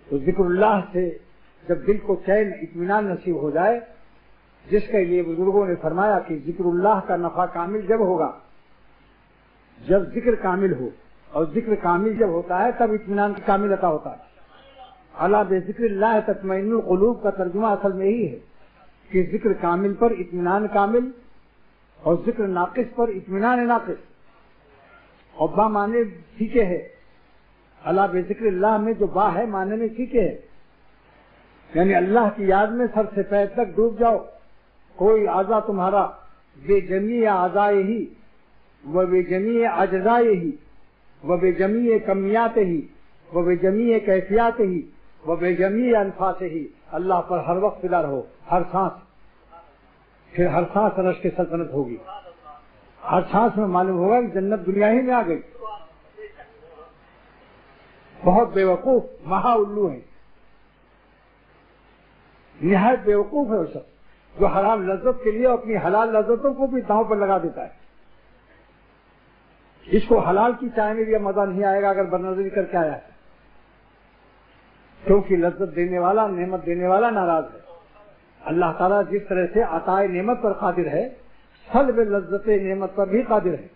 تو ذکر اللہ سے جب دل کو چین اطمینان نصیب ہو جائے، جس کے لیے بزرگوں نے فرمایا کہ ذکر اللہ کا نفع کامل جب ہوگا جب ذکر کامل ہو، اور ذکر کامل جب ہوتا ہے تب اطمینان کامل عطا ہوتا ہے۔ الا بذکر اللہ تطمئن القلوب کا ترجمہ اصل میں یہی ہے کہ ذکر کامل پر اطمینان کامل اور ذکر ناقص پر اطمینان ناقص، اور با معنی ٹھیک ہے۔ الا بذکر اللہ میں جو با ہے معنی میں ٹھیک ہے، یعنی اللہ کی یاد میں سر سے پیر تک ڈوب جاؤ، کوئی اعضا تمہارا بے جمیع اعضائے ہی و بے جمیع اجزائے ہی و بے جمیع کمیات ہی و بے جمیع کیفیات ہی و بے جمیع انفاس ہی اللہ پر ہر وقت فدا رہو، ہر سانس، پھر ہر سانس عرش کی سلطنت ہوگی، ہر سانس میں معلوم ہوگا کہ جنت دنیا ہی میں آ گئی۔ بہت بے وقوف مہا الو ہیں، نہایت بے وقوف ہے وہ شخص جو حرام لذت کے لیے اپنی حلال لذتوں کو بھی داؤں پر لگا دیتا ہے۔ اس کو حلال کی چائے میں بھی مزہ نہیں آئے گا اگر برنظری کر کے آیا ہے، کیونکہ لذت دینے والا، نعمت دینے والا ناراض ہے۔ اللہ تعالیٰ جس طرح سے عطائے نعمت پر قادر ہے، سلب لذت نعمت پر بھی قادر ہے۔